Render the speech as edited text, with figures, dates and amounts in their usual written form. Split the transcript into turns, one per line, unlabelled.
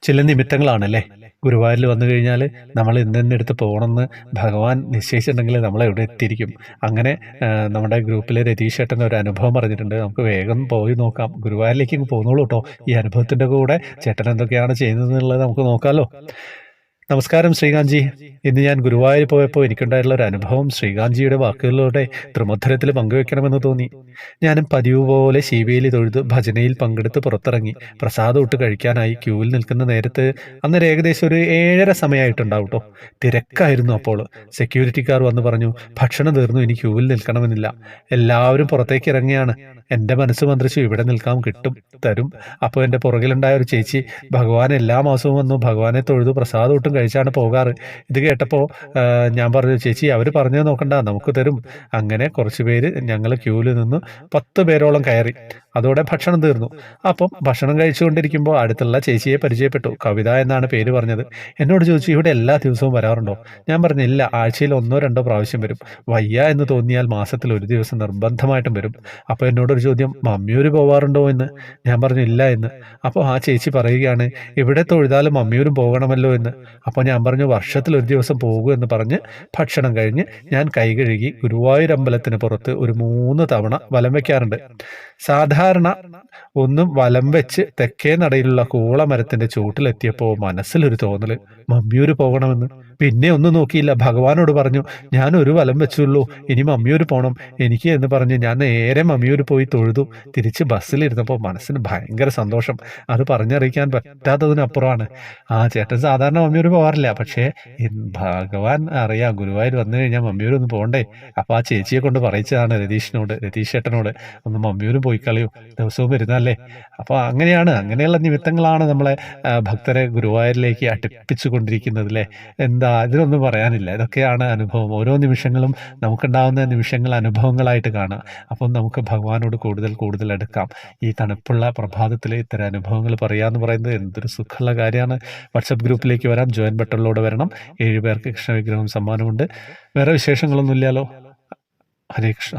ചില നിമിത്തങ്ങളാണല്ലേ ഗുരുവായൂരിൽ വന്നു കഴിഞ്ഞാൽ നമ്മൾ ഇന്നെടുത്ത് പോകണമെന്ന് ഭഗവാൻ നിശ്ചയിച്ചിട്ടുണ്ടെങ്കിൽ നമ്മൾ എവിടെ എത്തിയിരിക്കും. അങ്ങനെ നമ്മുടെ ഗ്രൂപ്പിലെ രതീഷ് ചേട്ടൻ ഒരു അനുഭവം പറഞ്ഞിട്ടുണ്ട്. നമുക്ക് വേഗം പോയി നോക്കാം. ഗുരുവായൂരിലേക്ക് പോന്നോളൂ കേട്ടോ. ഈ അനുഭവത്തിൻ്റെ കൂടെ ചേട്ടൻ എന്തൊക്കെയാണ് ചെയ്യുന്നത് എന്നുള്ളത് നമുക്ക് നോക്കാമല്ലോ. നമസ്കാരം ശ്രീകാന്ത്ജി. ഇന്ന് ഞാൻ ഗുരുവായൂർ പോയപ്പോൾ എനിക്കുണ്ടായിട്ടുള്ള ഒരു അനുഭവം ശ്രീകാന്ത്ജിയുടെ വാക്കുകളിലൂടെ ത്രിമധുരത്തിൽ പങ്കുവെക്കണമെന്ന് തോന്നി. ഞാനും പതിവ് പോലെ ശിവേലി തൊഴുത് ഭജനയിൽ പങ്കെടുത്ത് പുറത്തിറങ്ങി. പ്രസാദം ഇട്ട് കഴിക്കാനായി ക്യൂവിൽ നിൽക്കുന്ന നേരത്ത് അന്നേരം ഏകദേശം ഒരു 7:30 സമയമായിട്ടുണ്ടാവും കേട്ടോ. തിരക്കായിരുന്നു അപ്പോൾ. സെക്യൂരിറ്റിക്കാർ വന്ന് പറഞ്ഞു, ഭക്ഷണം തീർന്നു, ഇനി ക്യൂവിൽ നിൽക്കണമെന്നില്ല. എല്ലാവരും പുറത്തേക്ക് ഇറങ്ങിയാണ്. എൻ്റെ മനസ്സ് മന്ത്രിച്ചു, ഇവിടെ നിൽക്കാൻ കിട്ടും, തരും. അപ്പോൾ എൻ്റെ പുറകിലുണ്ടായ ഒരു ചേച്ചി ഭഗവാൻ എല്ലാ മാസവും വന്നു ഭഗവാനെ തൊഴുതു പ്രസാദം ഇട്ടും കഴിച്ചാണ് പോകാറ്. ഇത് കേട്ടപ്പോൾ ഞാൻ പറഞ്ഞു, ചേച്ചി അവർ പറഞ്ഞത് നോക്കണ്ട, നമുക്ക് തരും. അങ്ങനെ കുറച്ച് പേര് ഞങ്ങൾ ക്യൂവിൽ നിന്ന് 10 പേരോളം കയറി. അതോടെ ഭക്ഷണം തീർന്നു. അപ്പം ഭക്ഷണം കഴിച്ചുകൊണ്ടിരിക്കുമ്പോൾ അടുത്തുള്ള ചേച്ചിയെ പരിചയപ്പെട്ടു. കവിത എന്നാണ് പേര് പറഞ്ഞത്. എന്നോട് ചോദിച്ചു, ഇവിടെ എല്ലാ ദിവസവും വരാറുണ്ടോ? ഞാൻ പറഞ്ഞു, ഇല്ല, ആഴ്ചയിൽ 1-2 പ്രാവശ്യം വരും. വയ്യ എന്ന് തോന്നിയാൽ മാസത്തിൽ ഒരു ദിവസം നിർബന്ധമായിട്ടും വരും. അപ്പോൾ എന്നോടൊരു ചോദ്യം, മമ്മിയൂർ പോവാറുണ്ടോ എന്ന്. ഞാൻ പറഞ്ഞു, ഇല്ല എന്ന്. അപ്പോൾ ആ ചേച്ചി പറയുകയാണ്, ഇവിടെ തൊഴുതാലും മമ്മിയൂരും പോകണമല്ലോ എന്ന്. അപ്പോൾ ഞാൻ പറഞ്ഞു, വർഷത്തിൽ ഒരു ദിവസം പോകൂ എന്ന് പറഞ്ഞ് ഭക്ഷണം കഴിഞ്ഞ് ഞാൻ കൈ കഴുകി ഗുരുവായൂർ അമ്പലത്തിന് പുറത്ത് ഒരു 3 തവണ വലം വയ്ക്കാറുണ്ട്. സാധാരണ ഒന്നും വലം വെച്ച് തെക്കേ നടയിലുള്ള കൂളമരത്തിന്റെ ചൂട്ടിലെത്തിയപ്പോൾ മനസ്സിലൊരു തോന്നല്, മമ്മിയൂര് പോകണമെന്ന്. പിന്നെ ഒന്നും നോക്കിയില്ല, ഭഗവാനോട് പറഞ്ഞു, ഞാൻ ഒരു വലം വെച്ചുള്ളൂ, ഇനി മമ്മിയൂര് പോകണം എനിക്ക് എന്ന് പറഞ്ഞ് ഞാൻ നേരെ മമ്മിയൂര് പോയി തൊഴുതു. തിരിച്ച് ബസ്സിലിരുന്നപ്പോൾ മനസ്സിന് ഭയങ്കര സന്തോഷം. അത് പറഞ്ഞറിയിക്കാൻ പറ്റാത്തതിനപ്പുറമാണ്. ചേട്ടൻ സാധാരണ മമ്മിയൂര് പോകാറില്ല, പക്ഷേ ഭഗവാൻ അറിയാം ഗുരുവായൂർ വന്നു കഴിഞ്ഞാൽ മമ്മിയൂരൊന്ന് പോകണ്ടേ. അപ്പോൾ ആ ചേച്ചിയെ കൊണ്ട് പറയിച്ചതാണ് രതീഷ് ചേട്ടനോട്, ഒന്ന് മമ്മിയൂരും പോയി കളയൂ, ദിവസവും വരുന്നല്ലേ. അപ്പോൾ അങ്ങനെയുള്ള നിമിത്തങ്ങളാണ് നമ്മളെ ഭക്തരെ ഗുരുവായൂരിലേക്ക് അടുപ്പിച്ചു കൊണ്ടിരിക്കുന്നത് അല്ലേ. ഇതിനൊന്നും പറയാനില്ല. ഇതൊക്കെയാണ് അനുഭവം. ഓരോ നിമിഷങ്ങളും നമുക്കുണ്ടാകുന്ന നിമിഷങ്ങൾ അനുഭവങ്ങളായിട്ട് കാണാം. അപ്പം നമുക്ക് ഭഗവാനോട് കൂടുതൽ അടുക്കാം. ഈ തണുപ്പുള്ള പ്രഭാതത്തിൽ ഇത്തരം അനുഭവങ്ങൾ പറയാന്ന് പറയുന്നത് എന്തൊരു സുഖമുള്ള കാര്യമാണ്. വാട്സപ്പ് ഗ്രൂപ്പിലേക്ക് വരാം, ജോയിൻ ബട്ടണിലൂടെ വരണം. 7 പേർക്ക് കൃഷ്ണവിഗ്രഹം സമ്മാനമുണ്ട്. വേറെ വിശേഷങ്ങളൊന്നും ഇല്ലല്ലോ. ഹരേ കൃഷ്ണ.